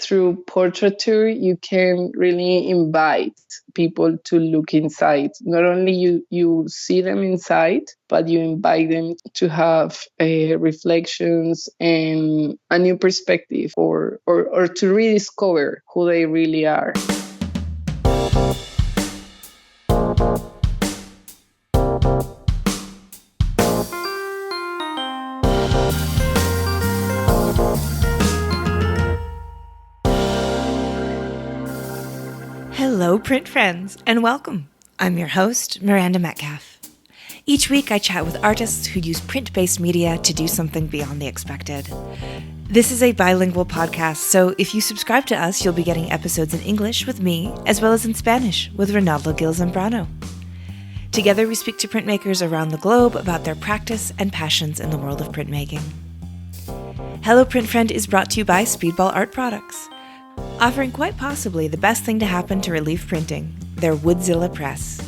through portraiture, you can really invite people to look inside. Not only you see them inside, but you invite them to have reflections and a new perspective, or to rediscover who they really are. Hello, print friends, and welcome. I'm your host, Miranda Metcalf. Each week, I chat with artists who use print-based media to do something beyond the expected. This is a bilingual podcast, so if you subscribe to us, you'll be getting episodes in English with me, as well as in Spanish with Ronaldo Gil Zambrano. Together, we speak to printmakers around the globe about their practice and passions in the world of printmaking. Hello, Print Friend is brought to you by Speedball Art Products, offering quite possibly the best thing to happen to relief printing, their Woodzilla press.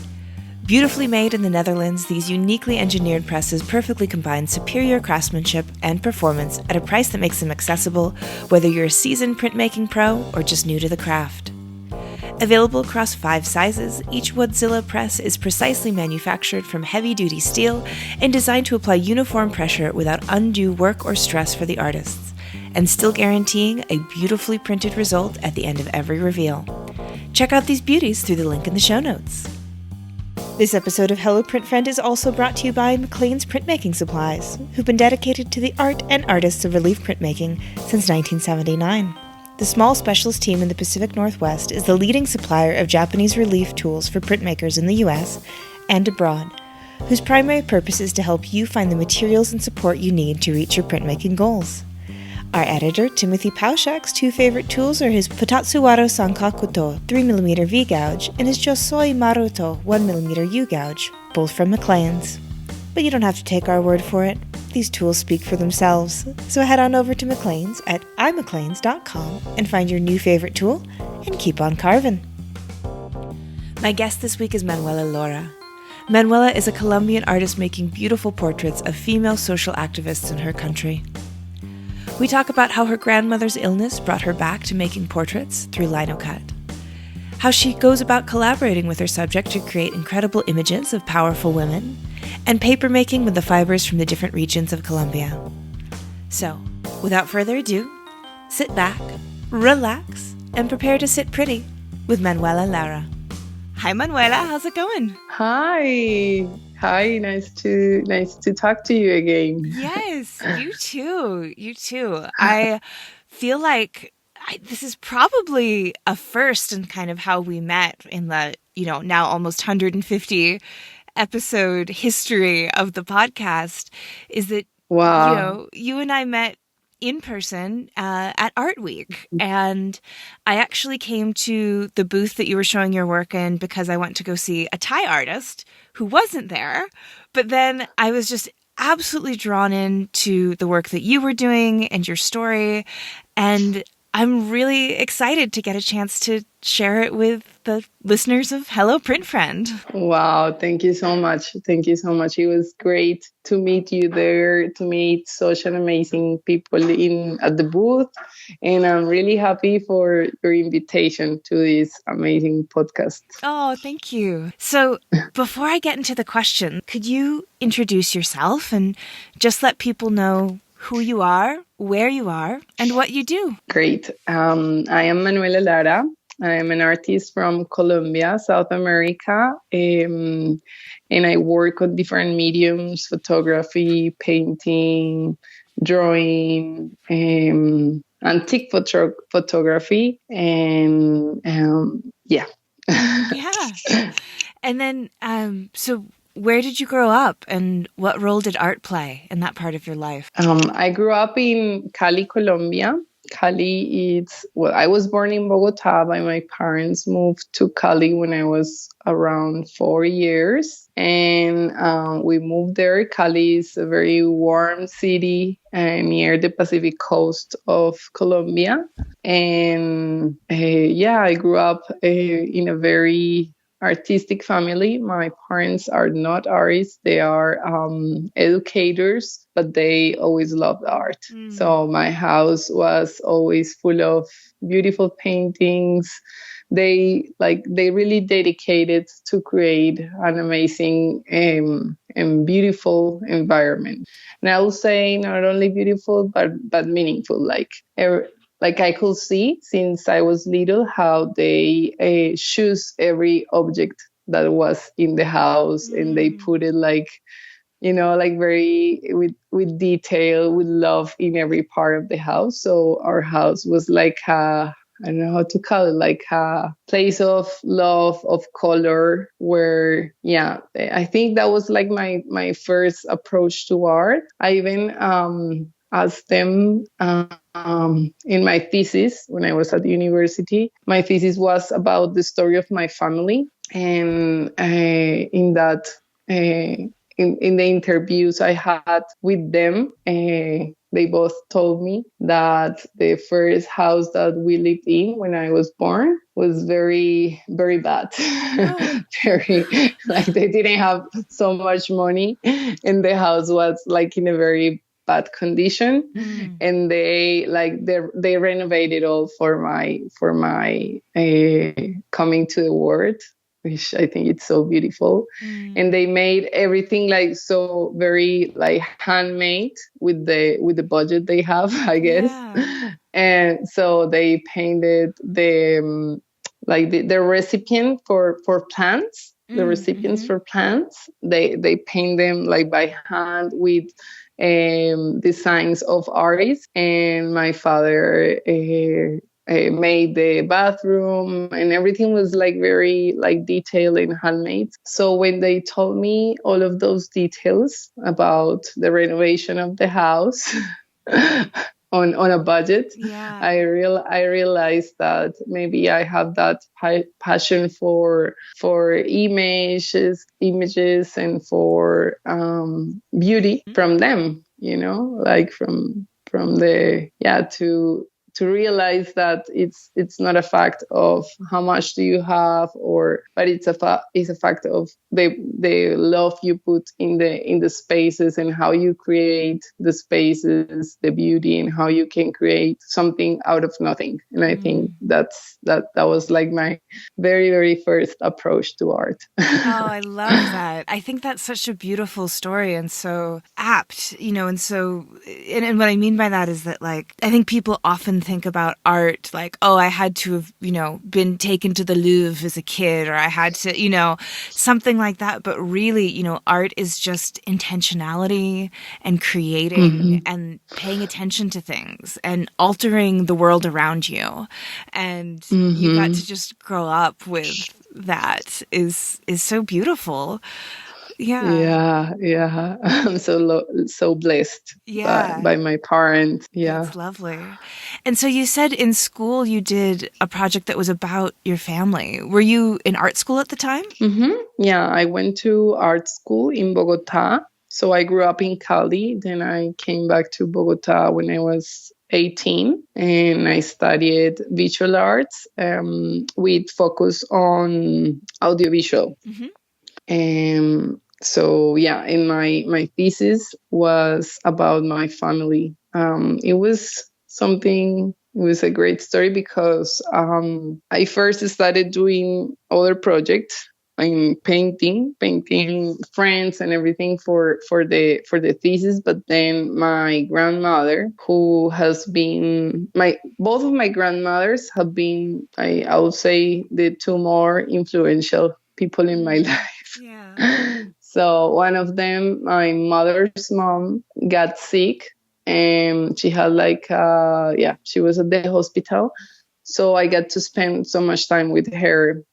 Beautifully made in the Netherlands, these uniquely engineered presses perfectly combine superior craftsmanship and performance at a price that makes them accessible, whether you're a seasoned printmaking pro or just new to the craft. Available across 5 sizes, each Woodzilla press is precisely manufactured from heavy-duty steel and designed to apply uniform pressure without undue work or stress for the artists, and still guaranteeing a beautifully printed result at the end of every reveal. Check out these beauties through the link in the show notes. This episode of Hello Print Friend is also brought to you by McLean's Printmaking Supplies, who've been dedicated to the art and artists of relief printmaking since 1979. The small specialist team in the Pacific Northwest is the leading supplier of Japanese relief tools for printmakers in the U.S. and abroad, whose primary purpose is to help you find the materials and support you need to reach your printmaking goals. Our editor, Timothy Pauschak's 2 favorite tools are his Potatsuwaro Sankakuto 3mm V-gouge and his Josoi Maruto 1mm U-gouge, both from McLean's. But you don't have to take our word for it. These tools speak for themselves. So head on over to McLean's at imcleans.com and find your new favorite tool and keep on carving. My guest this week is Manuela Lara. Manuela is a Colombian artist making beautiful portraits of female social activists in her country. We talk about how her grandmother's illness brought her back to making portraits through linocut, how she goes about collaborating with her subject to create incredible images of powerful women, and papermaking with the fibers from the different regions of Colombia. So, without further ado, sit back, relax, and prepare to sit pretty with Manuela Lara. Hi, Manuela. How's it going? Hi, nice to talk to you again. Yes, you too. I feel like this is probably a first in kind of how we met in the, now almost 150 episode history of the podcast, is that, wow, you and I met in person at Art Week. And I actually came to the booth that you were showing your work in because I went to go see a Thai artist who wasn't there. But then I was just absolutely drawn into the work that you were doing and your story. And I'm really excited to get a chance to share it with the listeners of Hello Print Friend. Wow, thank you so much. It was great to meet you there, to meet such an amazing people at the booth. And I'm really happy for your invitation to this amazing podcast. Oh, thank you. So before I get into the question, could you introduce yourself and just let people know who you are, where you are, and what you do? Great. I am Manuela Lara. I am an artist from Colombia, South America, and I work on different mediums: photography, painting, drawing, antique photography, and yeah. Yeah. And then, so where did you grow up and what role did art play in that part of your life? I grew up in Cali, Colombia. Cali, I was born in Bogota, but my parents moved to Cali when I was around 4 years. And we moved there. Cali is a very warm city near the Pacific coast of Colombia. And I grew up in a very artistic family. My parents are not artists. They are educators, but they always loved art. So my house was always full of beautiful paintings. They really dedicated to create an amazing and beautiful environment. And I will say not only beautiful but meaningful. Like I could see since I was little how they choose every object that was in the house, and they put it like, like very with detail, with love in every part of the house. So our house was like I don't know how to call it, like a place of love, of color, where, yeah, I think that was like my first approach to art. I even asked them in my thesis when I was at university. My thesis was about the story of my family, and in that. In the interviews I had with them, they both told me that the first house that we lived in when I was born was very, very bad. Very, like they didn't have so much money, and the house was like in a very bad condition. And they renovated all for my coming to the world, which I think it's so beautiful. And they made everything like so very like handmade with the budget they have, I guess. Yeah. And so they painted the recipient for plants. The recipients for plants, they paint them like by hand with designs of artists. And my father made the bathroom, and everything was like very like detailed and handmade. So when they told me all of those details about the renovation of the house on a budget, yeah. I realized that maybe I have that passion for images and for beauty from them, like from the, yeah, to realize that it's not a fact of how much do you have, but it's a fact of the love you put in the spaces, and how you create the spaces, the beauty, and how you can create something out of nothing. And I think that was like my very, very first approach to art. Oh, I love that. I think that's such a beautiful story and so apt, and so, and what I mean by that is that, like, I think people often think about art like, oh, I had to have, been taken to the Louvre as a kid, or I had to, something like that. But really, art is just intentionality and creating and paying attention to things and altering the world around you. And you got to just grow up with that is so beautiful. Yeah. I'm so blessed by my parents. Yeah. That's lovely. And so you said in school you did a project that was about your family. Were you in art school at the time? Yeah, I went to art school in Bogota. So I grew up in Cali. Then I came back to Bogota when I was 18, and I studied visual arts with focus on audiovisual. So yeah, in my thesis was about my family. It was a great story because I first started doing other projects in painting friends and everything for the thesis. But then my grandmother, who has been both of my grandmothers have been, I would say, the two more influential people in my life. Yeah. So one of them, my mother's mom, got sick, and she had she was at the hospital. So I got to spend so much time with her,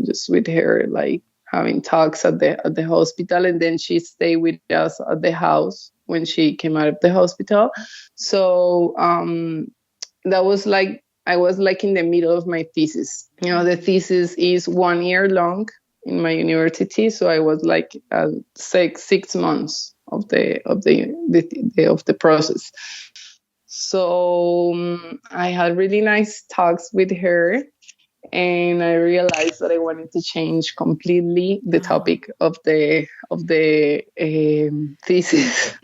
just with her, like having talks at the hospital. And then she stayed with us at the house when she came out of the hospital. So that was like, I was like in the middle of my thesis. The thesis is 1 year long in my university, so I was like 6 months of the process. So I had really nice talks with her, and I realized that I wanted to change completely the topic of the thesis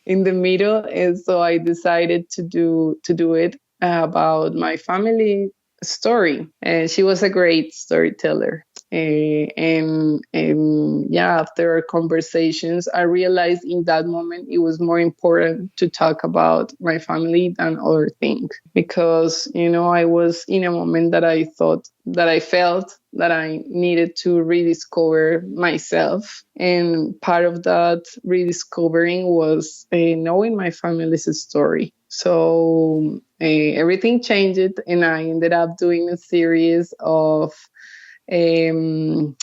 in the middle, and so I decided to do it about my family story. And she was a great storyteller. And yeah, after our conversations, I realized in that moment it was more important to talk about my family than other things, because I was in a moment that I felt that I needed to rediscover myself, and part of that rediscovering was knowing my family's story. So everything changed, and I ended up doing a series of printmakings,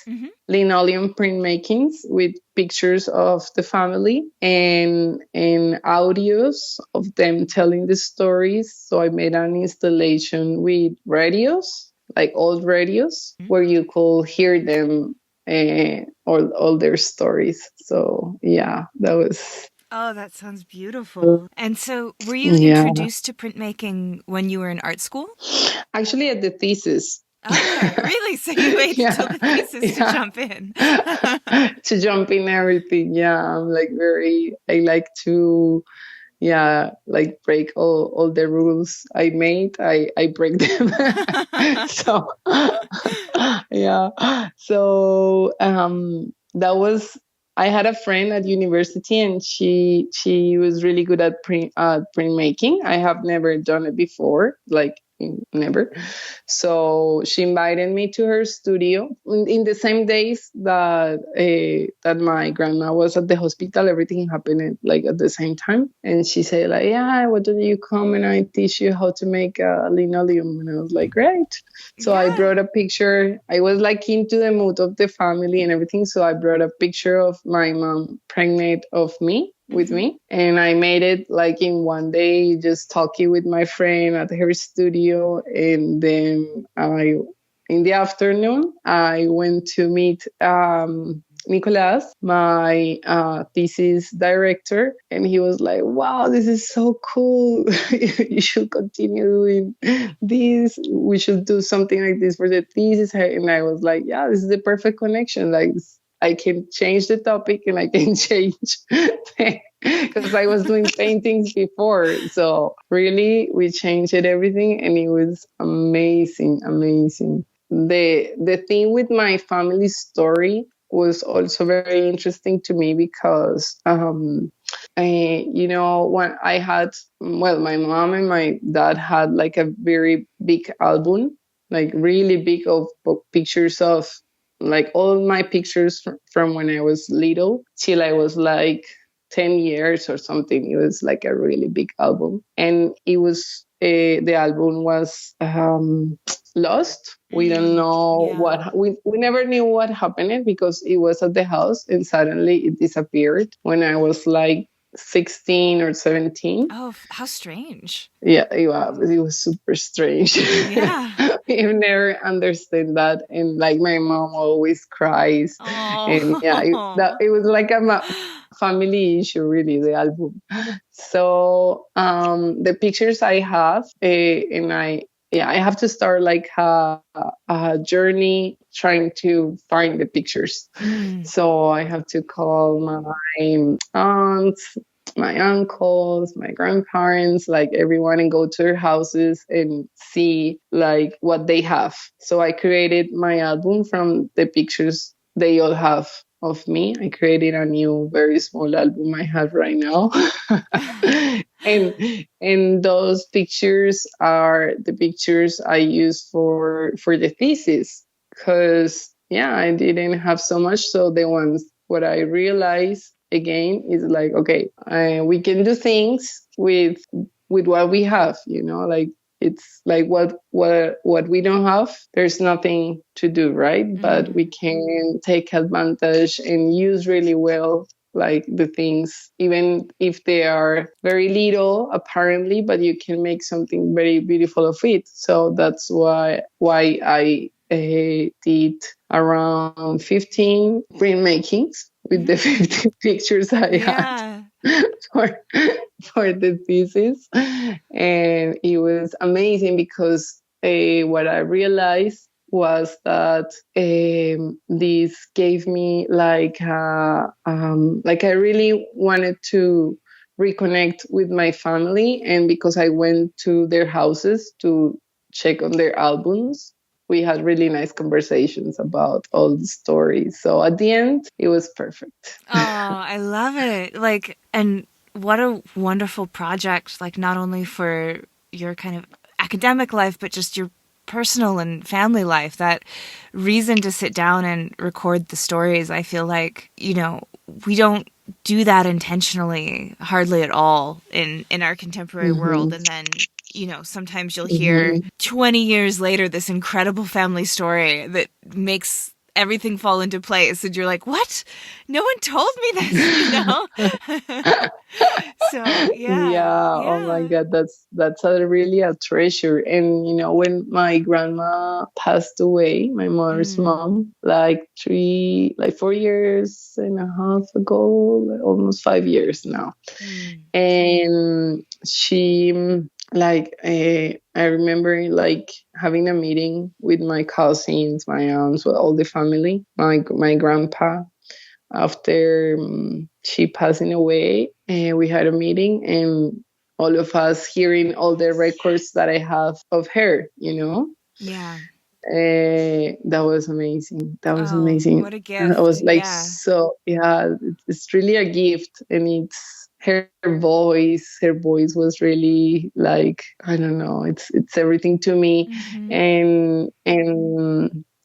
Mm-hmm. linoleum printmakings with pictures of the family and audios of them telling the stories. So I made an installation with radios, like old radios, where you could hear them, all their stories. So yeah, that was. Oh, that sounds beautiful. And so, were you Yeah. introduced to printmaking when you were in art school? Actually, at the thesis. Okay, really? So you waited till Yeah, the thesis to yeah. jump in. To jump in everything. Yeah, I'm like I like to, yeah, like break all the rules I made. I break them. So yeah. So that was, I had a friend at university, and she was really good at printmaking. I have never done it before, like never. So she invited me to her studio in the same days that my grandma was at the hospital. Everything happened at the same time, and she said like, "Yeah, why don't you come and I teach you how to make a linoleum?" And I was like, "Great." So I Yeah. brought a picture. I was like into the mood of the family and everything. So I brought a picture of my mom pregnant of me with me. And I made it like in one day, just talking with my friend at her studio. And then in the afternoon, I went to meet Nicolas, my thesis director, and he was like, "Wow, this is so cool. You should continue doing this. We should do something like this for the thesis." And I was like, "Yeah, this is the perfect connection. Like, I can change the topic and I can change," because I was doing paintings before. So really, we changed everything, and it was amazing, amazing. The thing with my family story was also very interesting to me because when I had, well, my mom and my dad had like a very big album, like really big of pictures of like all my pictures from when I was little till I was like 10 years or something. It was like a really big album, and it was the album was lost. We don't know Yeah. what we never knew what happened because it was at the house and suddenly it disappeared when I was like 16 or 17. Oh, how strange. Yeah, it was super strange. Yeah. You never understand that, and like my mom always cries, and yeah, Oh. it was like a family issue, really, the album. So the pictures I have, and I have to start like a journey trying to find the pictures. So I have to call my aunts, my uncles, my grandparents, like everyone, and go to their houses and see like what they have. So I created my album from the pictures they all have of me. I created a new, very small album I have right now. and those pictures are the pictures I use for the thesis, because yeah, I didn't have so much. So the ones, what I realized again is like, okay, we can do things with what we have, like it's like what we don't have, there's nothing to do, right? But we can take advantage and use really well like the things, even if they are very little apparently, but you can make something very beautiful of it. So that's why I did around 15 printmakings with the 15 pictures I had for for the thesis. And it was amazing because what I realized was that this gave me like I really wanted to reconnect with my family. And because I went to their houses to check on their albums, we had really nice conversations about all the stories. So at the end, it was perfect. Oh, I love it. Like, and what a wonderful project, like not only for your kind of academic life, but just your personal and family life. That reason to sit down and record the stories, I feel like, you know, we don't do that intentionally hardly at all in our contemporary world. And then, you know, sometimes you'll hear 20 years later this incredible family story that makes everything fall into place, and you're like, what? No one told me this, you know? So yeah. Oh my God, that's really a treasure. And you know, when my grandma passed away, my mother's mom, like 4 years and a half ago, almost 5 years now. And she, like, I remember like having a meeting with my cousins, my aunts, with all the family, my grandpa, after she passing away. And we had a meeting, and all of us hearing all the records that I have of her, you know. Yeah. That was amazing. That was amazing. What a gift. I was like, so yeah, it's really a gift. And it's her voice. Her voice was really like, I don't know, it's everything to me. And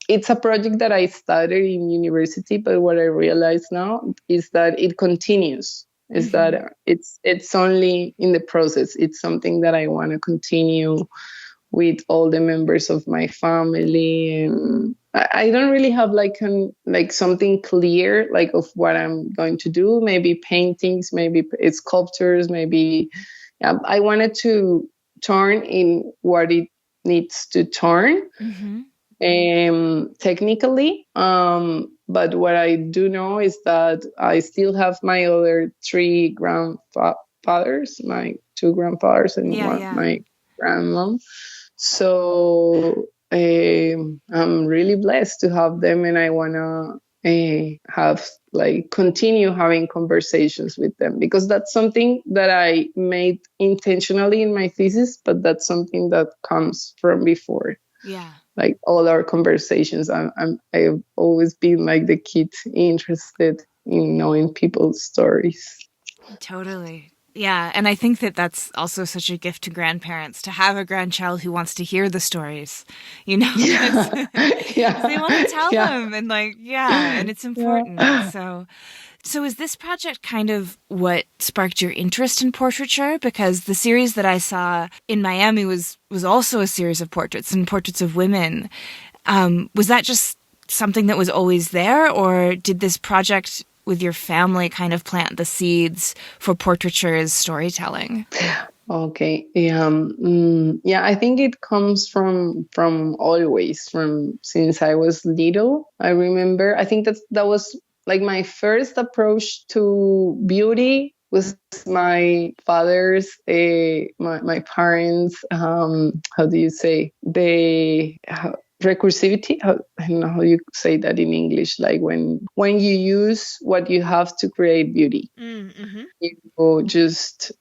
it's a project that I started in university, but what I realize now is that it continues. Is that it's only in the process. It's something that I want to continue with all the members of my family. And I don't really have like something clear like of what I'm going to do. Maybe paintings, maybe it's sculptures, maybe I wanted to turn in what it needs to turn. Technically, but what I do know is that I still have my other three grandfathers, my two grandfathers and my grandmom. So I'm really blessed to have them, and I wanna continue having conversations with them, because that's something that I made intentionally in my thesis, but that's something that comes from before. Yeah. Like all our conversations, I've always been like the kid interested in knowing people's stories. Totally. Yeah. And I think that that's also such a gift to grandparents, to have a grandchild who wants to hear the stories, you know, they want to tell them, and and it's important. So is this project kind of what sparked your interest in portraiture? Because the series that I saw in Miami was also a series of portraits, and portraits of women. Was that just something that was always there, or did this project with your family kind of plant the seeds for portraiture's storytelling? Okay. I think it comes from always, from since I was little. I remember, I think that was like my first approach to beauty was my father's, my parents, how do you say, recursivity? I don't know how you say that in English. Like when you use what you have to create beauty, you're just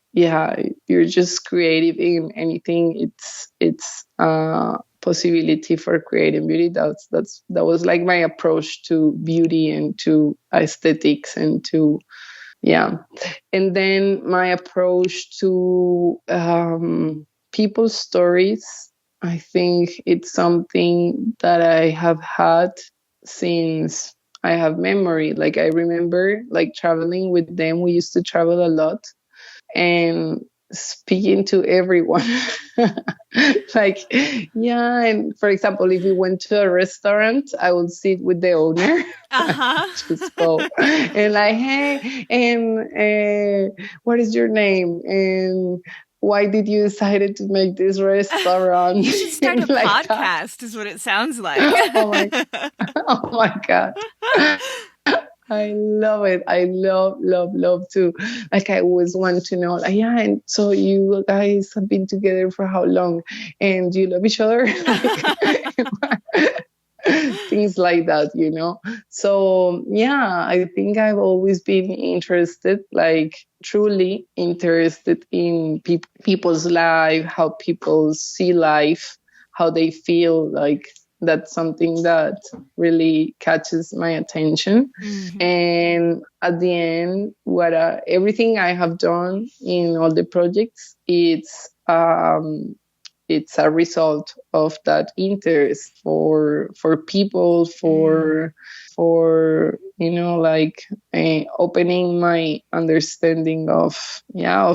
creative in anything. It's possibility for creating beauty. That was like my approach to beauty and to aesthetics and to and then my approach to people's stories. I think it's something that I have had since I have memory. Like I remember like traveling with them. We used to travel a lot and speaking to everyone. And for example, if we went to a restaurant, I would sit with the owner. Just go and like, hey, and what is your name, and why did you decide to make this restaurant? You should start a podcast, is what it sounds like. Oh my God. I love it. I love to, like, I always want to know, like, and so you guys have been together for how long? And do you love each other? things like that, you know. So yeah, I think I've always been interested, like truly interested in people's life, how people see life, how they feel. Like that's something that really catches my attention. And at the end, what everything I have done in all the projects, it's a result of that interest for people, for you know, like opening my understanding of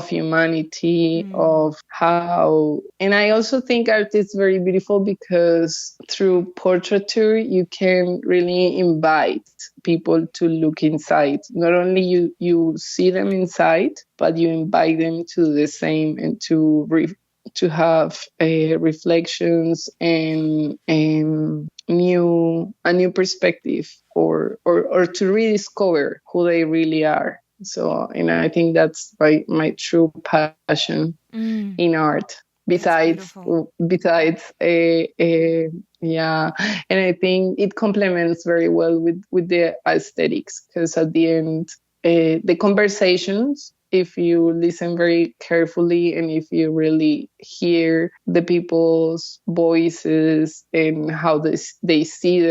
humanity, of how. And I also think art is very beautiful because through portraiture you can really invite people to look inside. Not only you see them inside, but you invite them to the same, and to have reflections and a new perspective, or to rediscover who they really are. So, and I think that's my true passion in art. Besides, yeah, and I think it complements very well with the aesthetics, because at the end, the conversations, if you listen very carefully and if you really hear the people's voices and how they see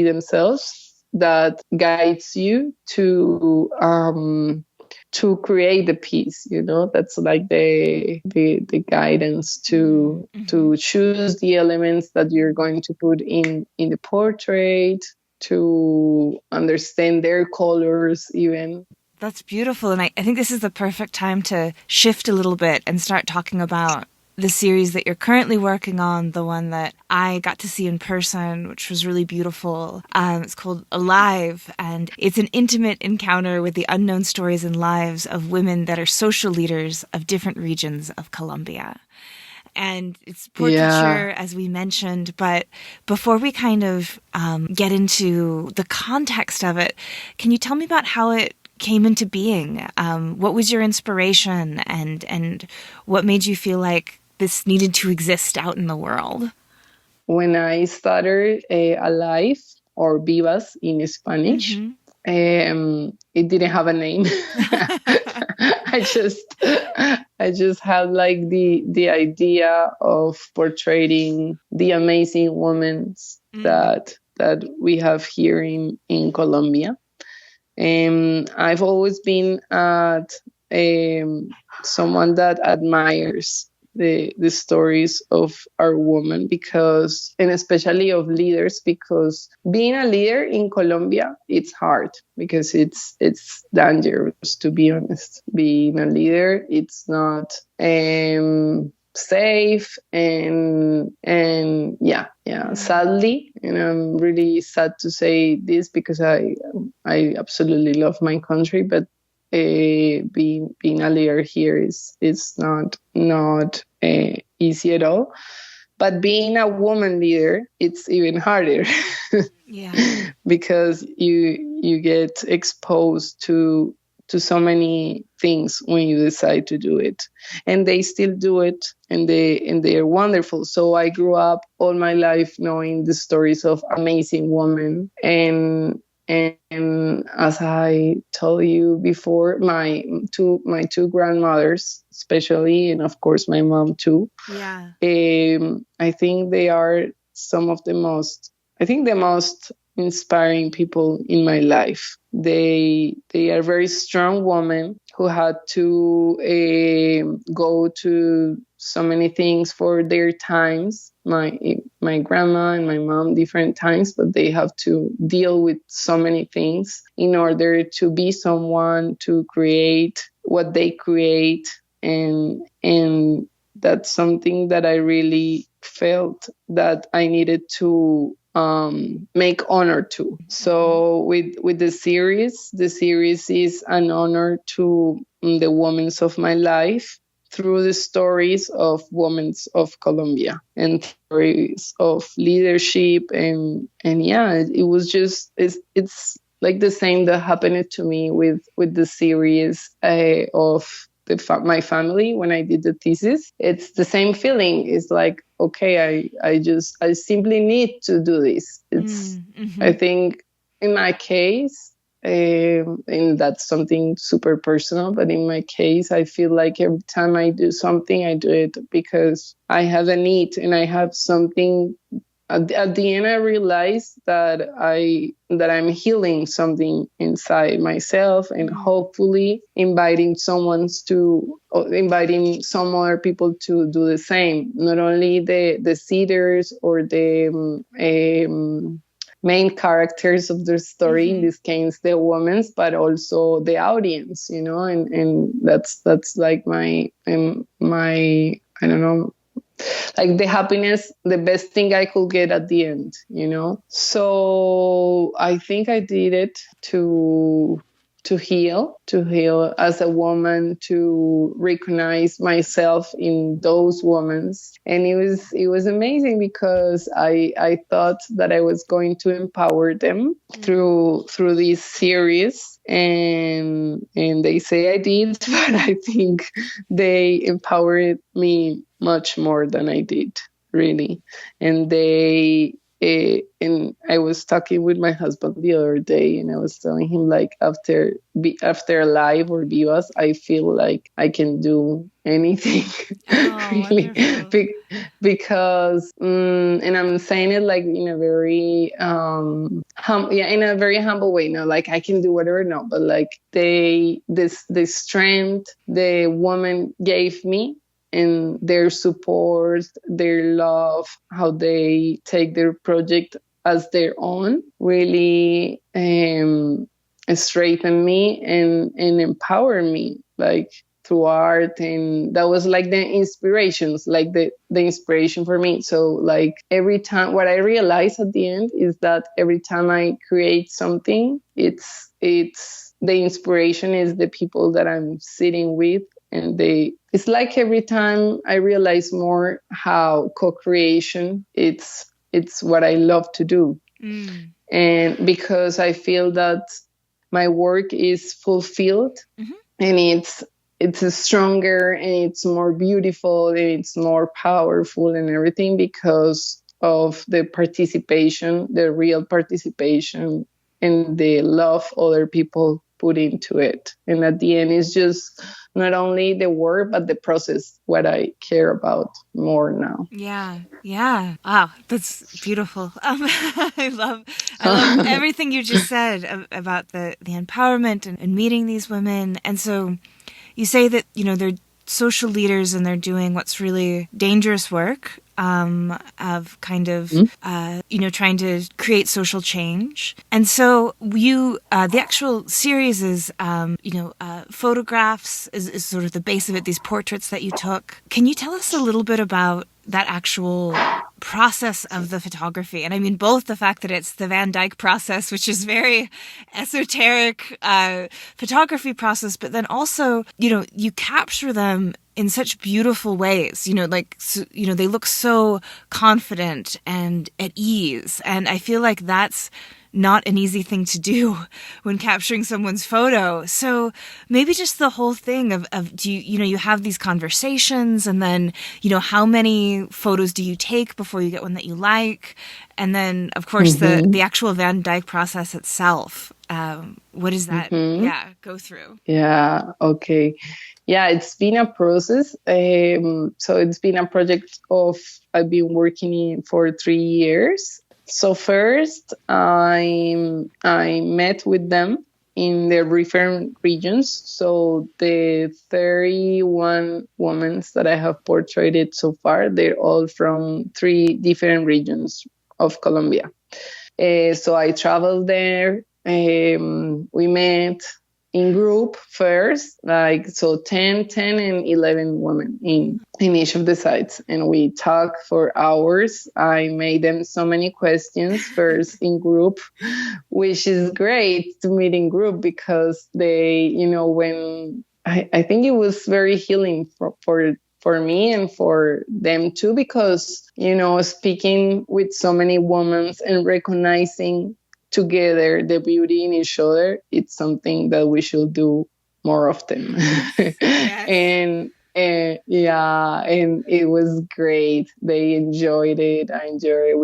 themselves, that guides you to create the piece, you know. That's like the guidance to choose the elements that you're going to put in the portrait, to understand their colors even. That's beautiful. And I think this is the perfect time to shift a little bit and start talking about the series that you're currently working on, the one that I got to see in person, which was really beautiful. It's called Alive, and it's an intimate encounter with the unknown stories and lives of women that are social leaders of different regions of Colombia. And it's portraiture, as we mentioned, but before we kind of get into the context of it, can you tell me about how it came into being? What was your inspiration, and what made you feel like this needed to exist out in the world? When I started Alive, or Vivas in Spanish, it didn't have a name. I just had like the idea of portraying the amazing women that we have here in Colombia. I've always been someone that admires the stories of our women, because, and especially of leaders, because being a leader in Colombia, it's hard, because it's dangerous, to be honest. Being a leader, it's not safe, and sadly, and I'm really sad to say this, because I absolutely love my country, but being a leader here is not easy at all. But being a woman leader, it's even harder. Because you get exposed to so many things when you decide to do it, and they still do it, and they are wonderful. So I grew up all my life knowing the stories of amazing women, and as I told you before, my two grandmothers, especially, and of course my mom too. I think they are some of the most inspiring people in my life. They are very strong women who had to go to so many things for their times. My grandma and my mom, different times, but they have to deal with so many things in order to be someone, to create what they create, and that's something that I really felt that I needed to make honor to. So with the series is an honor to the women of my life, through the stories of women of Colombia and stories of leadership, and it was just, it's like the same that happened to me with the series of my family when I did the thesis. It's the same feeling. It's like, okay, I simply need to do this. I think in my case, and that's something super personal, but in my case, I feel like every time I do something, I do it because I have a need and I have something. At the end, I realized that I'm healing something inside myself, and hopefully inviting some other people to do the same. Not only the seeders or the main characters of the story, in this case the women, but also the audience, and that's like my I don't know, like the happiness, the best thing I could get at the end, So I think I did it to heal as a woman, to recognize myself in those women. And it was amazing because I thought that I was going to empower them through this series, and they say I did, but I think they empowered me much more than I did, really. And and I was talking with my husband the other day, and I was telling him, like, after Live or Vivas, I feel like I can do anything, really, because, and I'm saying it like in a very, in a very humble way. No, like I can do whatever. No, but like the strength the woman gave me, and their support, their love, how they take their project as their own, really strengthen me and empower me, like through art. And that was like the inspirations, like the inspiration for me. So like every time, what I realized at the end is that every time I create something, it's the inspiration is the people that I'm sitting with. And it's like every time I realize more how co-creation, it's what I love to do. And because I feel that my work is fulfilled, and it's stronger, and it's more beautiful, and it's more powerful and everything because of the participation, the real participation, and the love other people put into it. And at the end, it's just not only the work, but the process, what I care about more now. Yeah. Wow, that's beautiful. I love everything you just said about the empowerment and meeting these women. And so you say that, they're social leaders and they're doing what's really dangerous work, of kind of, trying to create social change. And so the actual series is, photographs is sort of the base of it, these portraits that you took. Can you tell us a little bit about that actual process of the photography? And I mean, both the fact that it's the Van Dyke process, which is very esoteric photography process, but then also, you capture them in such beautiful ways, they look so confident and at ease. And I feel like that's not an easy thing to do when capturing someone's photo. So maybe just the whole thing of do you have these conversations, and then, how many photos do you take before you get one that you like? And then, of course, the actual Van Dyke process itself. What does that go through? Yeah. Okay. Yeah, it's been a process. So it's been a project I've been working in for 3 years. So first, I met with them in the different regions. So the 31 women that I have portrayed so far, they're all from 3 different regions of Colombia. So I traveled there. We met in group first, like, so 10 and 11 women in each of the sites. And we talked for hours. I made them so many questions first in group, which is great to meet in group because they, when I think it was very healing for me and for them too, because, speaking with so many women and recognizing together the beauty in each other, it's something that we should do more often. Yes. Yeah, and it was great. They enjoyed it. I enjoyed it.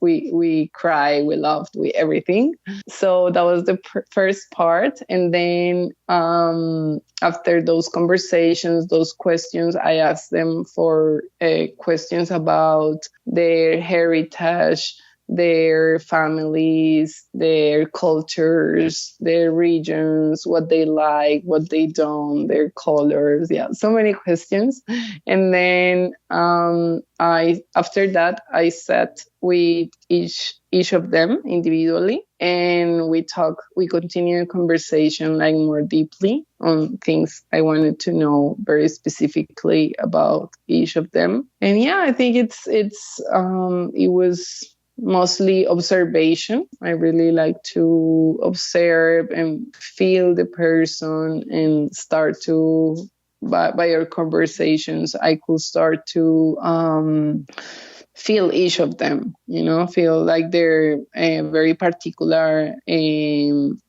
We cry, we laughed, we everything. So that was the first part, and then after those conversations, those questions, I asked them for questions about their heritage, their families, their cultures, their regions, what they like, what they don't, their colors. Yeah, so many questions. And then I after that I sat with each of them individually, and we continue a conversation like more deeply on things I wanted to know very specifically about each of them. And yeah, I think it was mostly observation. I really like to observe and feel the person and start to, by our conversations, I could start to feel each of them, feel like they're very particular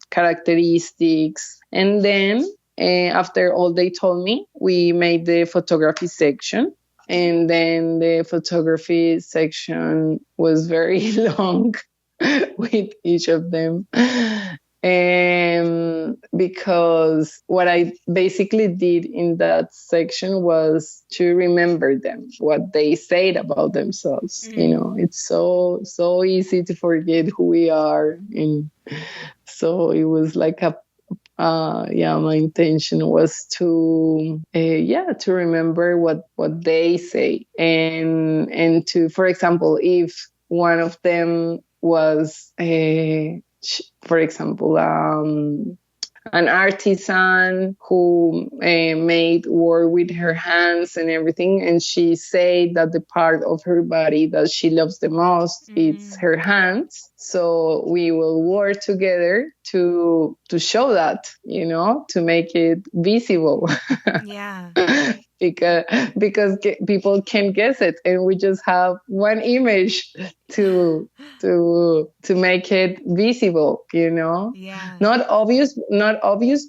characteristics. And then after all they told me, we made the photography section. And then the photography section was very long with each of them. Because what I basically did in that section was to remember them, what they said about themselves. It's so easy to forget who we are. And so it was like my intention was to remember what they say, and to, for example, if one of them was for example an artisan who made work with her hands and everything, and she said that the part of her body that she loves the most is her hands. So we will work together to show that, to make it visible. Yeah. because people can guess it, and we just have one image to make it visible, Yeah. not obvious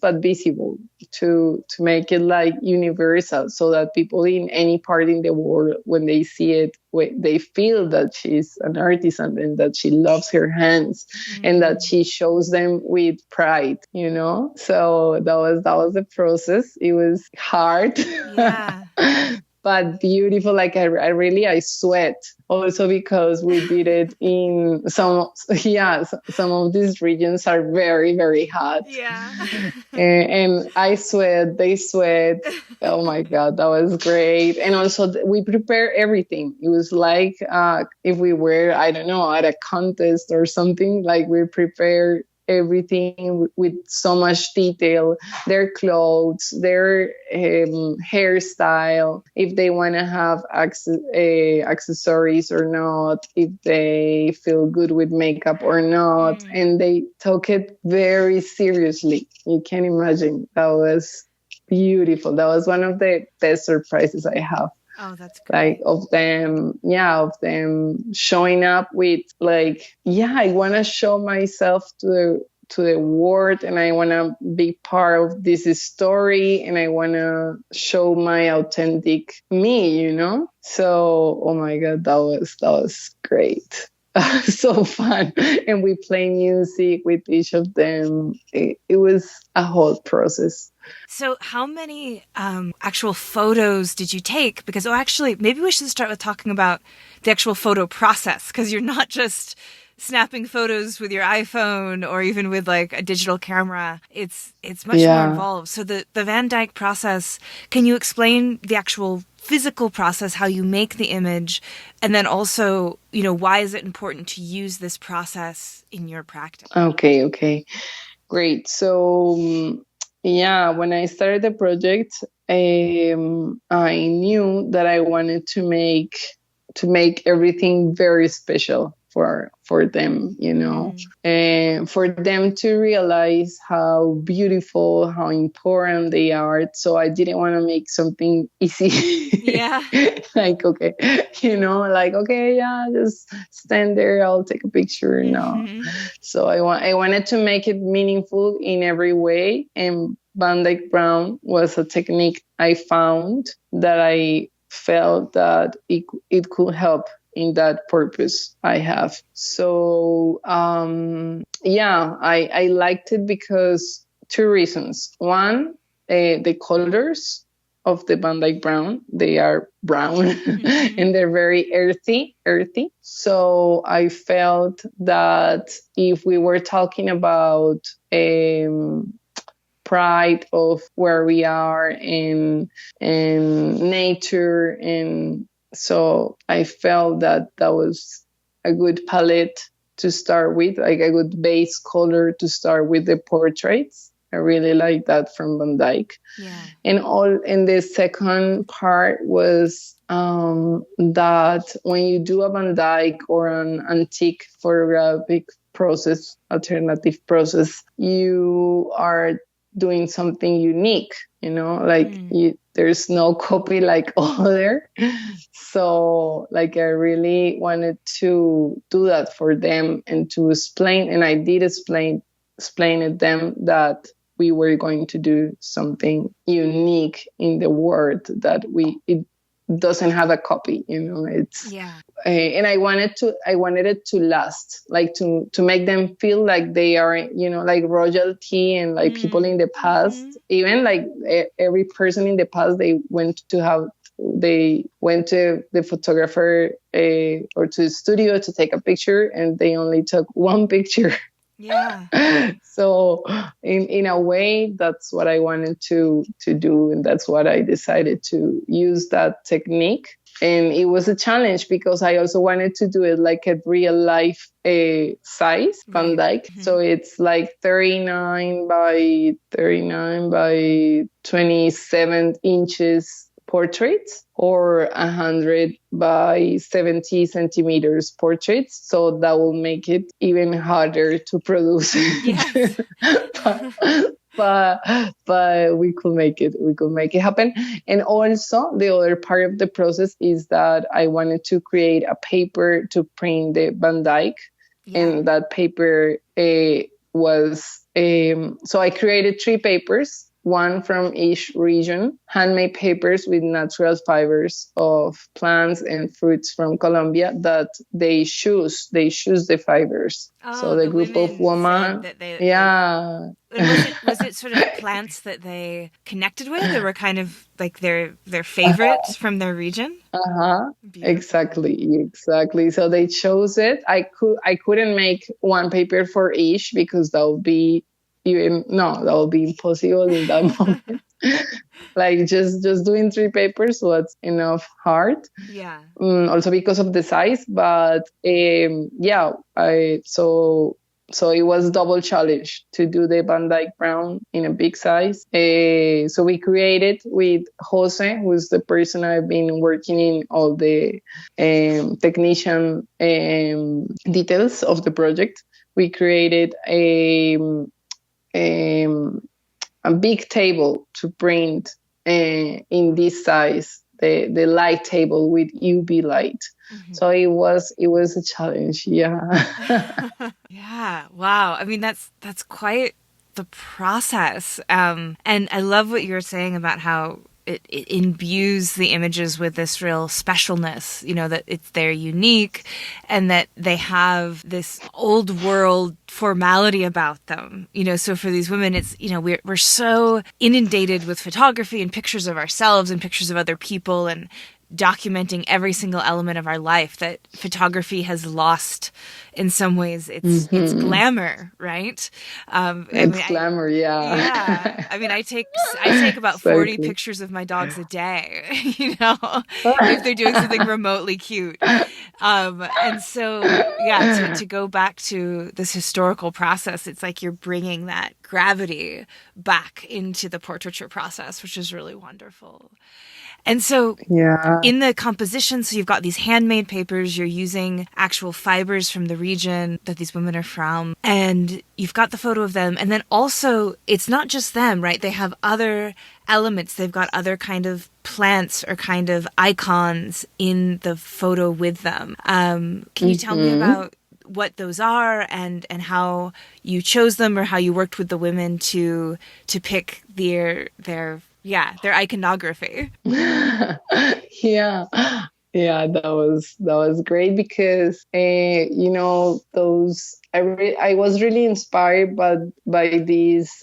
but visible, to make it like universal, so that people in any part in the world, when they see it, they feel that she's an artisan and that she loves her hands and that she shows them with pride, so that was the process. It was hard. Yeah. But beautiful. Like I sweat also, because we did it in some of these regions are very, very hot. Yeah. and I sweat, they sweat. Oh my God, that was great. And also we prepare everything. It was like if we were, I don't know, at a contest or something, like we prepare everything with so much detail, their clothes, their hairstyle, if they want to have accessories or not, if they feel good with makeup or not. And they took it very seriously. You can imagine. That was beautiful. That was one of the best surprises I have. Oh, that's great. Like of them showing up with like, I want to show myself to the world, and I want to be part of this story, and I want to show my authentic me, So, oh my God, that was great. So fun. And we play music with each of them. It was a whole process. So how many actual photos did you take? Because, actually, maybe we should start with talking about the actual photo process, because you're not just snapping photos with your iPhone or even with like a digital camera. It's much more involved. So the Van Dyke process, can you explain the actual physical process, how you make the image, and then also, why is it important to use this process in your practice? Okay. Great. So, when I started the project, I knew that I wanted to make everything very special for them, and for them to realize how beautiful, how important they are. So I didn't want to make something easy. Yeah. Like, okay, just stand there, I'll take a picture. No. So I wanted to make it meaningful in every way, and Van Dyke Brown was a technique I found that I felt that it could help in that purpose I have. So I liked it because two reasons. One, the colors of the Van Dyke Brown, they are brown and they're very earthy. So I felt that if we were talking about pride of where we are in nature, and so I felt that was a good palette to start with, like a good base color to start with the portraits. I really like that from Van Dyke. Yeah. And the second part was that when you do a Van Dyke or an antique photographic process, alternative process, you are doing something unique, like there's no copy like other. So like I really wanted to do that for them and to explain, and I did explain it them that we were going to do something unique in the world, that it doesn't have a copy, it's and I wanted it to last, like to make them feel like they are, like royalty, and like people in the past, even like every person in the past, they went to the photographer or to the studio to take a picture, and they only took one picture. Yeah. So in a way, that's what I wanted to do. And that's what I decided to use that technique. And it was a challenge because I also wanted to do it like a real life size Van Dyke. So it's like 39 by 27 inches portraits, or 100 by 70 centimeters portraits. So that will make it even harder to produce. Yes. but we could make it happen. And also the other part of the process is that I wanted to create a paper to print the Van Dyke. And that paper was so I created 3 papers, one from each region, handmade papers with natural fibers of plants and fruits from Colombia that they choose the fibers. So the group of women, Was it sort of plants that they connected with, or were kind of like their favorites from their region? Exactly. So they chose it. I couldn't make one paper for each because that would be impossible in that moment. Like just doing 3 papers was enough hard. Also because of the size, but so it was double challenge to do the Van Dyke Brown in a big size. So we created with Jose, who's the person I've been working in all the technician details of the project. We created a big table to print in this size, the light table with UV light. So it was a challenge. Yeah. Yeah. Wow. I mean, that's quite the process. And I love what you were saying about how it imbues the images with this real specialness, that they're unique and that they have this old world formality about them. So for these women, it's, we're so inundated with photography and pictures of ourselves and pictures of other people and documenting every single element of our life that photography has lost in some ways its glamour, right? Glamour, yeah. Yeah. I mean, I take about 40 pictures of my dogs a day, if they're doing something remotely cute. And so, to go back to this historical process, it's like you're bringing that gravity back into the portraiture process, which is really wonderful. And so in the composition, so you've got these handmade papers, you're using actual fibers from the region that these women are from, and you've got the photo of them. And then also, it's not just them, right? They have other elements. They've got other kind of plants or kind of icons in the photo with them. Can you tell me about what those are and how you chose them or how you worked with the women to pick their iconography. Yeah. Yeah, that was great because those I was really inspired by these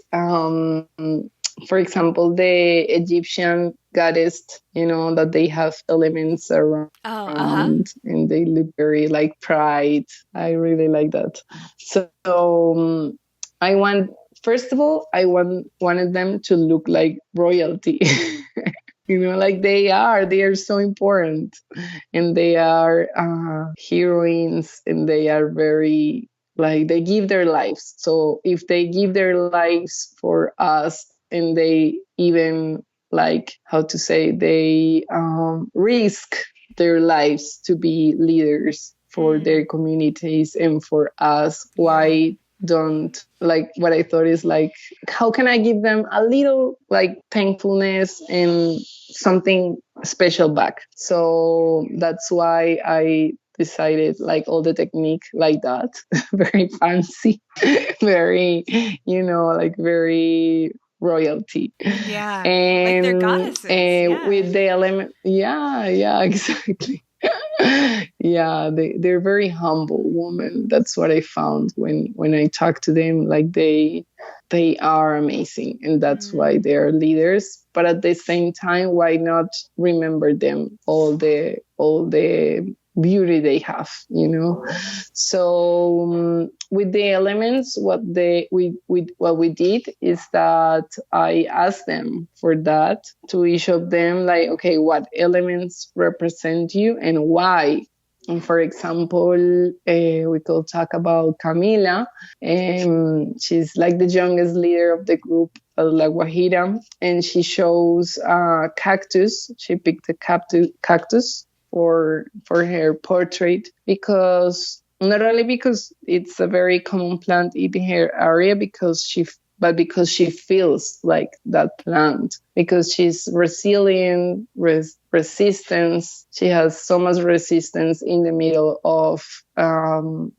for example, the Egyptian goddess, that they have elements around, Oh, and they look very like pride. I really like that. So I want, first of all, wanted them to look like royalty. Like they are so important, and they are heroines, and they are very, like, they give their lives. So if they give their lives for us, and they even, like, how to say, they risk their lives to be leaders for their communities and for us, why don't, like, what I thought is, like, how can I give them a little, like, thankfulness and something special back? So that's why I decided, like, all the technique like that. Very fancy, very, like, very royalty. Yeah, like they're And goddesses. with the element, yeah, exactly. Yeah, they're very humble women. That's what I found when I talk to them. Like, they are amazing, and that's why they are leaders. But at the same time, why not remember them, all the beauty they have, So with the elements, what we did is that I asked them for that, to each of them, like, okay, what elements represent you and why? And for example, we could talk about Camila. She's like the youngest leader of the group, La Guajira, and she shows cactus. She picked a cactus for her portrait, because not only because it's a very common plant in her area, but because she feels like that plant, because she's resilient, resistance. She has so much resistance in the middle of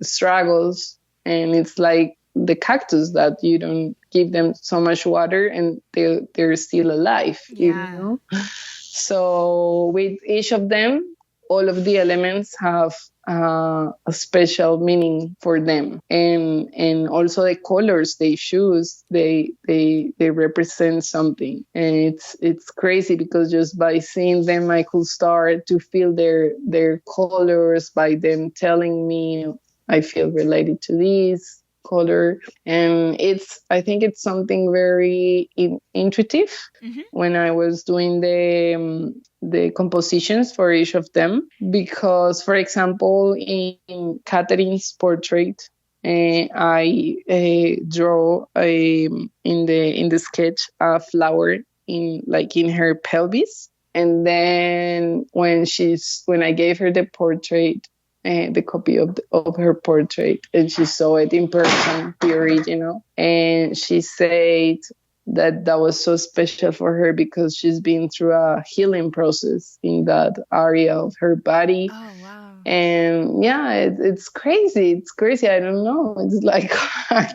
struggles, and it's like the cactus that you don't give them so much water, and they're still alive. So with each of them, all of the elements have a special meaning for them, and also the colors they choose, they represent something. And it's crazy, because just by seeing them, I could start to feel their colors, by them telling me, I feel related to this color. And I think it's something very intuitive. When I was doing the compositions for each of them, because, for example, in Catherine's portrait, I draw in the sketch a flower in her pelvis. And then when I gave her the portrait, the copy of her portrait, and she saw it in person, the original, and she said that was so special for her, because she's been through a healing process in that area of her body. Oh, wow. And yeah, it's crazy. It's crazy. I don't know. It's like,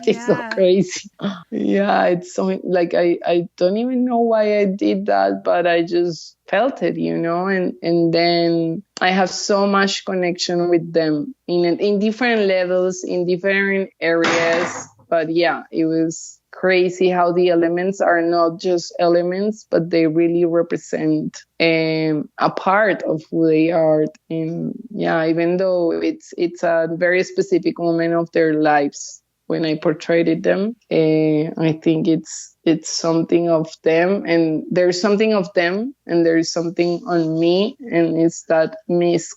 it's so crazy. Yeah, it's so, like, I don't even know why I did that, but I just felt it, and then I have so much connection with them in different levels, in different areas. But yeah, it was crazy how the elements are not just elements, but they really represent a part of who they are. And yeah, even though it's a very specific moment of their lives when I portrayed them, I think it's something of them, and there's something of them, and there's something on me, and it's that mist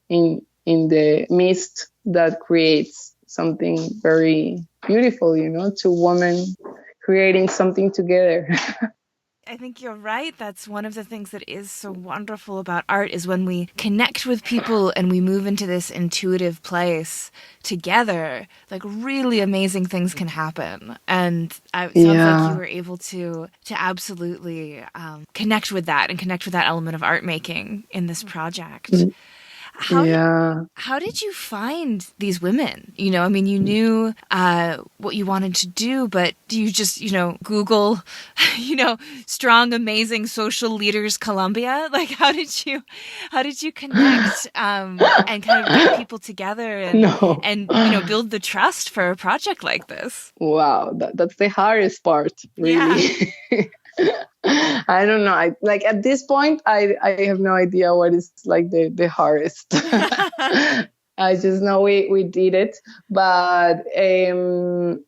in the mist that creates something very beautiful, two women creating something together. I think you're right. That's one of the things that is so wonderful about art, is when we connect with people and we move into this intuitive place together, like, really amazing things can happen. And it sounds like you were able to absolutely connect with that, and connect with that element of art making in this project. How did Yeah. how did you find these women? I mean, you knew what you wanted to do, but do you just, Google, strong, amazing social leaders Colombia? Like, how did you connect and kind of get people together and No. build the trust for a project like this? Wow, that's the hardest part, Yeah. really. I don't know. I like at this point, I have no idea what is like the hardest. I just know we did it, but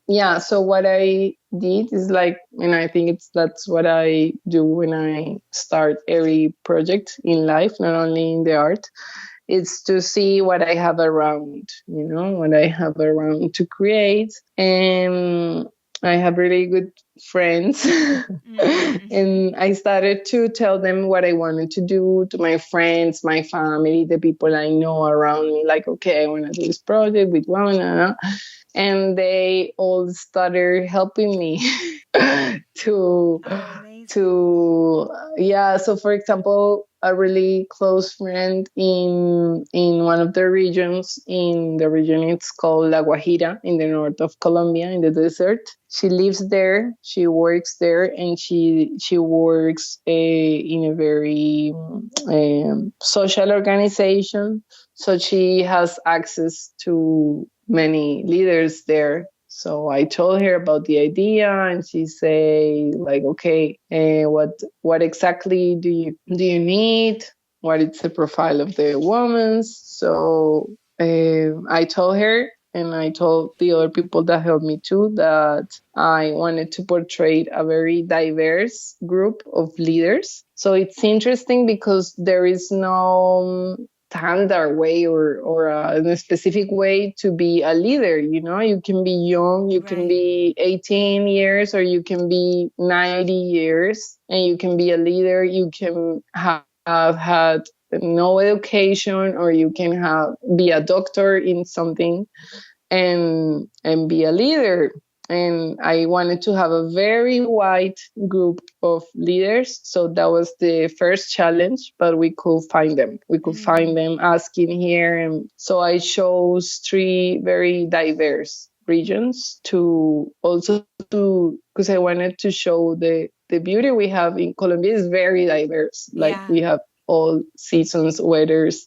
yeah. So what I did is like, and I think that's what I do when I start every project in life, not only in the art. It's to see what I have around, what I have around to create. And I have really good friends. Mm-hmm. And I started to tell them what I wanted to do to my friends, my family, the people I know around me, like, okay, I want to do this project with one. And they all started helping me to Oh, amazing. yeah. So for example, a really close friend in one of the regions, in the region it's called La Guajira, in the north of Colombia, in the desert. She lives there, she works there, and she works in a very social organization. So she has access to many leaders there. So I told her about the idea, and she say like, okay, what exactly do you need? What is the profile of the woman? So I told her, and I told the other people that helped me too, that I wanted to portray a very diverse group of leaders. So it's interesting because there is no standard way or a specific way to be a leader. You can be young, you can Right. be 18 years, or you can be 90 years, and you can be a leader. You can have had no education, or you can be a doctor in something and be a leader. And I wanted to have a very wide group of leaders. So that was the first challenge, but we could find them. We could find them asking here. And so I chose 3 very diverse regions to also because I wanted to show the beauty we have in Colombia is very diverse. Like Yeah. we have all seasons, weathers.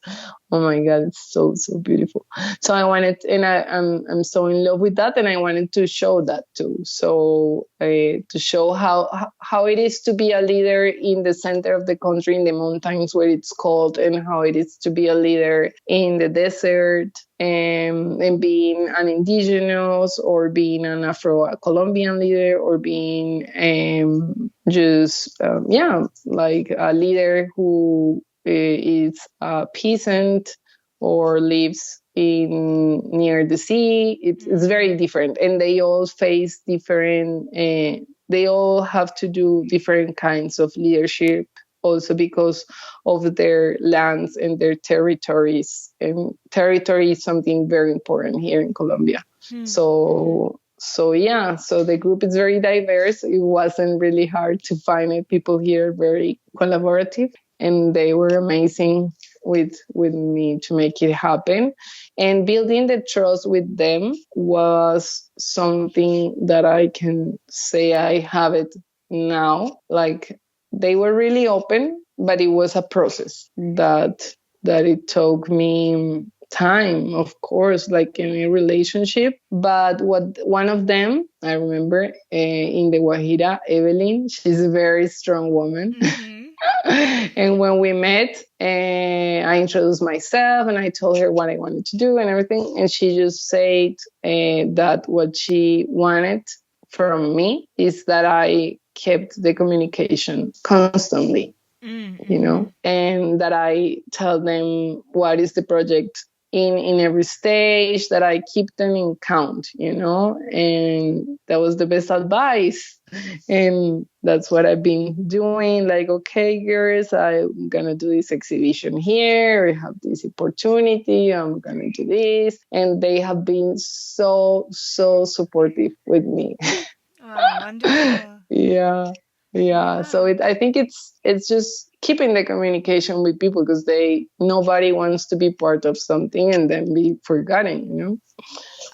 Oh my God, it's so, so beautiful. So I wanted, and I'm so in love with that, and I wanted to show that too. So to show how it is to be a leader in the center of the country, in the mountains where it's cold, and how it is to be a leader in the desert, and being an indigenous, or being an Afro-Colombian leader, or being like a leader who is a peasant or lives in near the sea. It's very different, and they all face different. They all have to do different kinds of leadership, also because of their lands and their territories. And territory is something very important here in Colombia. So yeah, so the group is very diverse. It wasn't really hard to find it. People here are very collaborative, and they were amazing with me to make it happen. And building the trust with them was something that I can say I have it now. Like, they were really open, but it was a process that it took me time, of course, like any relationship. But one of them, I remember, in the Guajira, Evelyn, she's a very strong woman. And when we met, I introduced myself, and I told her what I wanted to do and everything. And she just said that what she wanted from me is that I kept the communication constantly, and that I tell them what is the project in every stage, that I keep them in count, and that was the best advice. And that's what I've been doing. Like, okay, girls, I'm gonna do this exhibition here. I have this opportunity. I'm gonna do this, and they have been so, so supportive with me. Oh, wonderful. Yeah. Yeah. So I think it's just keeping the communication with people, because nobody wants to be part of something and then be forgotten, you know?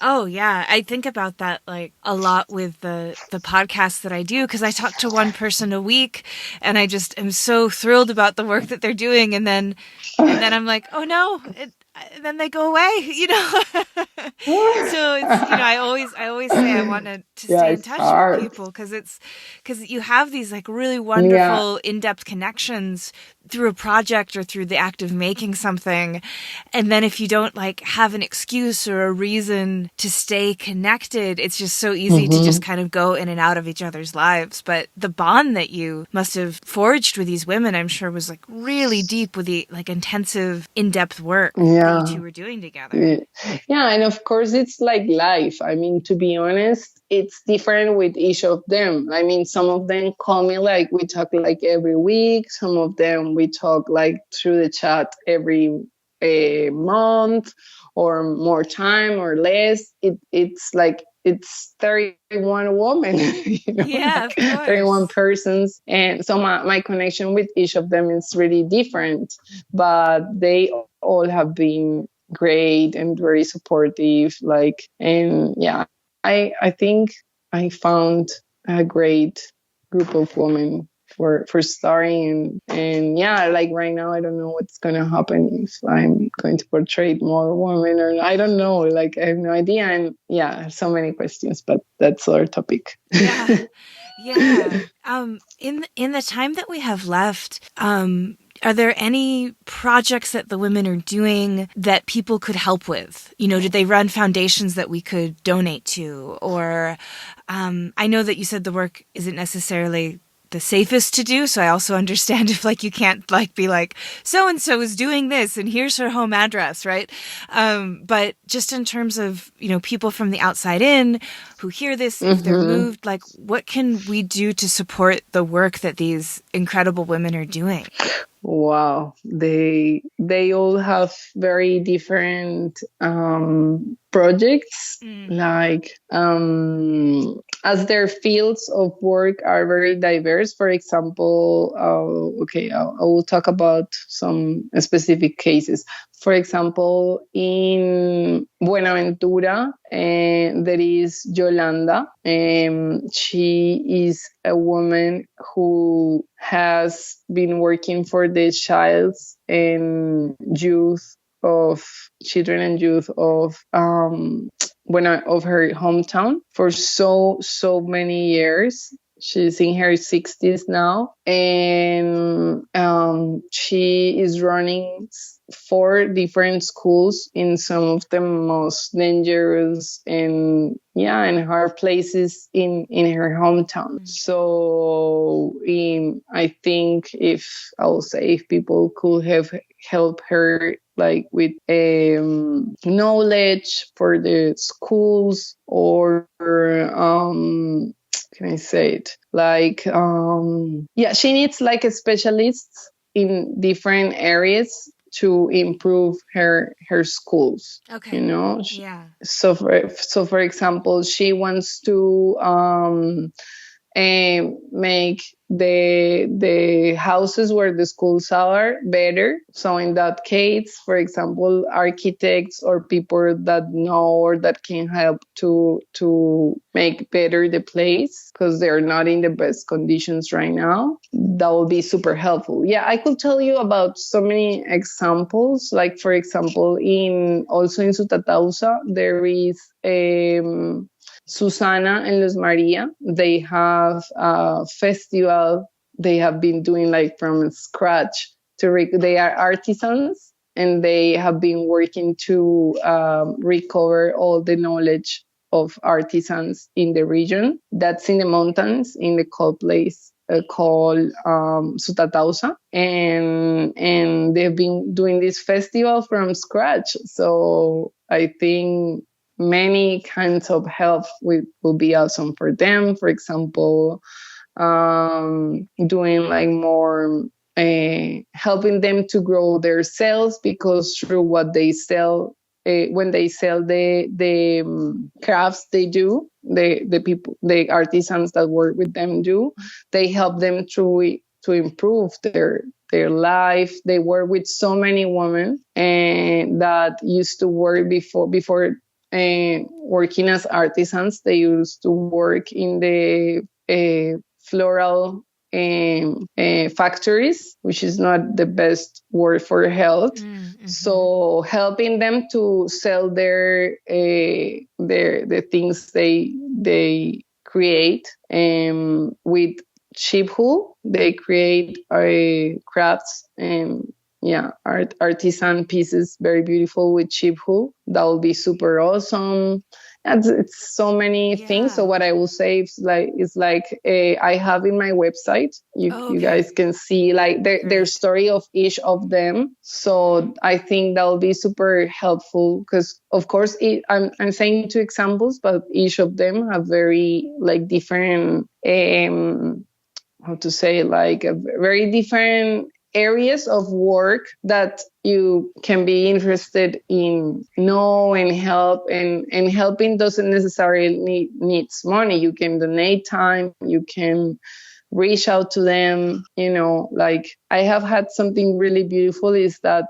Oh yeah, I think about that like a lot with the podcasts that I do, because I talk to one person a week and I just am so thrilled about the work that they're doing, and then I'm like, oh no, then they go away, you know. So it's, you know, I always say I want to Yeah, stay in it's touch with hard. people, because you have these like really Yeah. wonderful in-depth connections through a project or through the act of making something, and then if you don't like have an excuse or a reason to stay connected, it's just so easy to just kind of go in and out of each other's lives. But the bond that you must have forged with these women, I'm sure, was like really deep with the like intensive, in-depth work that you two were doing together. Yeah, and of course it's like life. I mean, to be honest, it's different with each of them. I mean, some of them call me, like we talk like every week. Some of them we talk like through the chat every month, or more time or less. It's like it's 31 women, you know, Yeah, like of course. 31 persons. And so my connection with each of them is really different, but they all have been great and very supportive. Like, and yeah, I think I found a great group of women for starting, and yeah, like right now I don't know what's gonna happen, if I'm going to portray more women or I don't know, like I have no idea. And yeah, so many questions, but that's our topic. Yeah. Yeah. In the time that we have left, are there any projects that the women are doing that people could help with? You know, did they run foundations that we could donate to? Or I know that you said the work isn't necessarily the safest to do, so I also understand if like you can't like be like, so and so is doing this and here's her home address, right? But just in terms of, you know, people from the outside in who hear this, if they're moved, like what can we do to support the work that these incredible women are doing? Wow, they all have very different projects, like as their fields of work are very diverse. For example, I will talk about some specific cases. For example, in Buenaventura, there is Yolanda. She is a woman who has been working for the children and youth of of her hometown for so many years. She's in her 60s now, and she is running 4 different schools in some of the most dangerous and hard places in her hometown. So I think if people could have helped her like with knowledge for the schools, or can I say it? Like, she needs like a specialist in different areas to improve her schools. Okay. You know? Yeah. So for example, she wants to make the houses where the schools are better. So in that case, for example, architects or people that know or that can help to make better the place, because they're not in the best conditions right now, that will be super helpful. Yeah, I could tell you about so many examples. Like, for example, also in Sutatausa, there is Susana and Luz Maria. They have a festival they have been doing like from scratch. They are artisans, and they have been working to recover all the knowledge of artisans in the region. That's in the mountains, in the cold place called Sutatausa, and they've been doing this festival from scratch. So I think many kinds of help will be awesome for them. For example, doing like more helping them to grow their sales, because through what they sell, when they sell the crafts they do, the artisans that work with them do, they help them to improve their life. They work with so many women and that used to work before working as artisans. They used to work in the floral factories, which is not the best word for health. Mm-hmm. So helping them to sell the things they create with cheap wool. They create crafts and artisan pieces, very beautiful with cheap wool. That will be super awesome. And it's so many things. So what I will say is I have in my website, you guys can see like their story of each of them. So I think that will be super helpful because of course I'm saying 2 examples, but each of them have very like different how to say, like a very different areas of work that you can be interested in know and help, and helping doesn't necessarily needs money. You can donate time, you can reach out to them, like I have had something really beautiful is that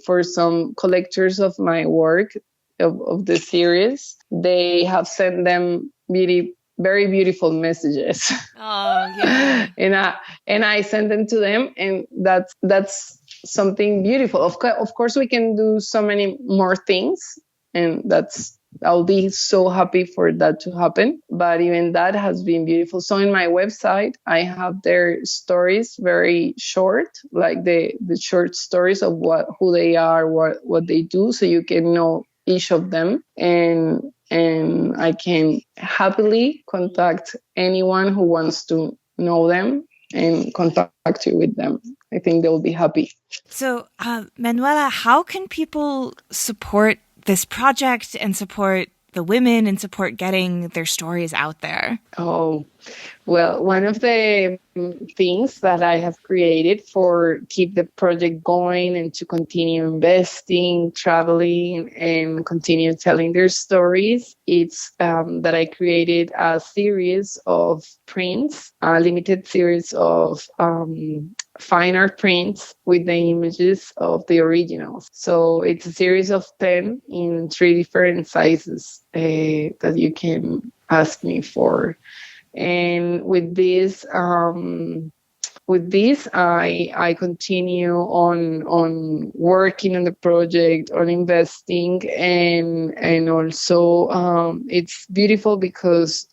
for some collectors of my work of the series, they have sent them very beautiful messages. Oh, yeah. and I send them to them, and that's something beautiful. Of course, we can do so many more things, and I'll be so happy for that to happen. But even that has been beautiful. So in my website, I have their stories very short, like the short stories of who they are, what they do, so you can know each of them, and I can happily contact anyone who wants to know them and contact you with them. I think they'll be happy. So, Manuela, how can people support this project and support the women and support getting their stories out there? Oh, well, one of the things that I have created for keep the project going and to continue investing, traveling, and continue telling their stories, it's that I created a series of prints, a limited series of fine art prints with the images of the originals. So it's a series of 10 in 3 different sizes that you can ask me for. And with this, I continue on working on the project, on investing, and also it's beautiful because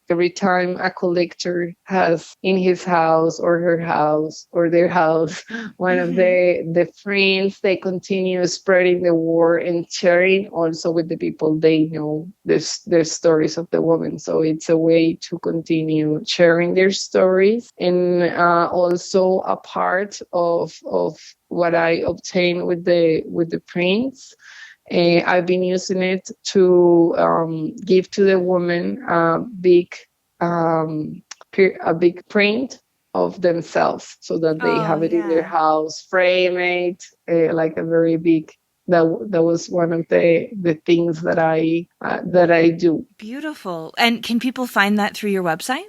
every time a collector has in his house or her house or their house one of the friends, they continue spreading the word and sharing also with the people they know their stories of the woman. So it's a way to continue sharing their stories, and also a part of what I obtain with the prints. I've been using it to give to the woman a big print of themselves, so that they have it in their house, frame it, like a very big. That was one of the things that I do. Beautiful. And can people find that through your website?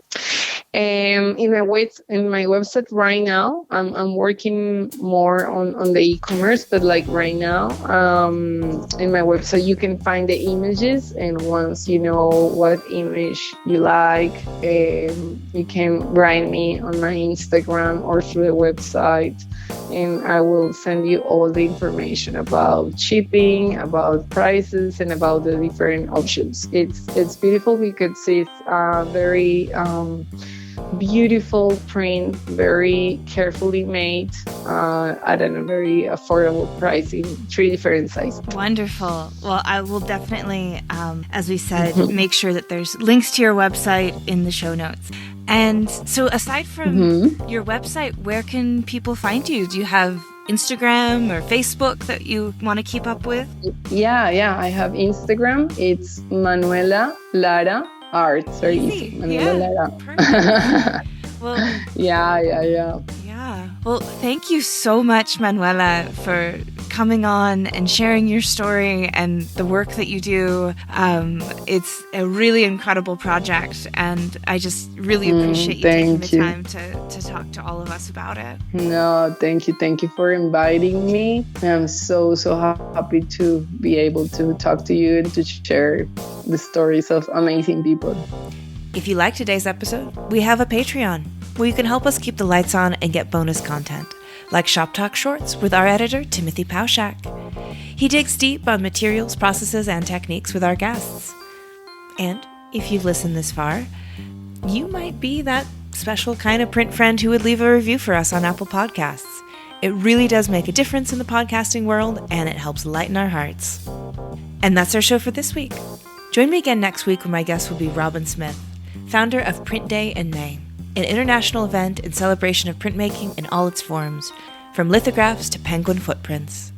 In my website right now, I'm working more on the e-commerce, but like right now, in my website you can find the images, and once you know what image you like, you can write me on my Instagram or through the website, and I will send you all the information about shipping, about prices, and about the different options. It's beautiful because it's very beautiful print, very carefully made, at a very affordable price in 3 different sizes. Wonderful. Well, I will definitely, as we said, make sure that there's links to your website in the show notes. And so aside from your website, where can people find you? Do you have Instagram or Facebook that you want to keep up with? Yeah, I have Instagram. It's Manuela Lara Art. Very easy. Manuela Lara. Perfect. Yeah. Well, thank you so much, Manuela, for coming on and sharing your story and the work that you do. It's a really incredible project, and I just really appreciate you taking the time to talk to all of us about it. No, thank you. Thank you for inviting me. I'm so happy to be able to talk to you and to share the stories of amazing people. If you like today's episode, we have a Patreon where you can help us keep the lights on and get bonus content, like Shop Talk Shorts with our editor, Timothy Pauschak. He digs deep on materials, processes, and techniques with our guests. And if you've listened this far, you might be that special kind of print friend who would leave a review for us on Apple Podcasts. It really does make a difference in the podcasting world, and it helps lighten our hearts. And that's our show for this week. Join me again next week when my guest will be Robin Smith, founder of Print Day in May, an international event in celebration of printmaking in all its forms, from lithographs to penguin footprints.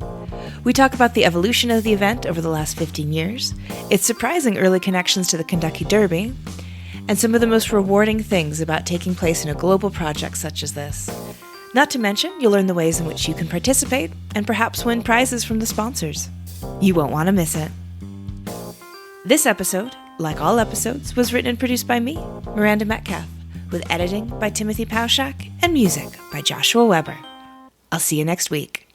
We talk about the evolution of the event over the last 15 years, its surprising early connections to the Kentucky Derby, and some of the most rewarding things about taking place in a global project such as this. Not to mention, you'll learn the ways in which you can participate and perhaps win prizes from the sponsors. You won't want to miss it. This episode, like all episodes, was written and produced by me, Miranda Metcalf, with editing by Timothy Pauschak and music by Joshua Weber. I'll see you next week.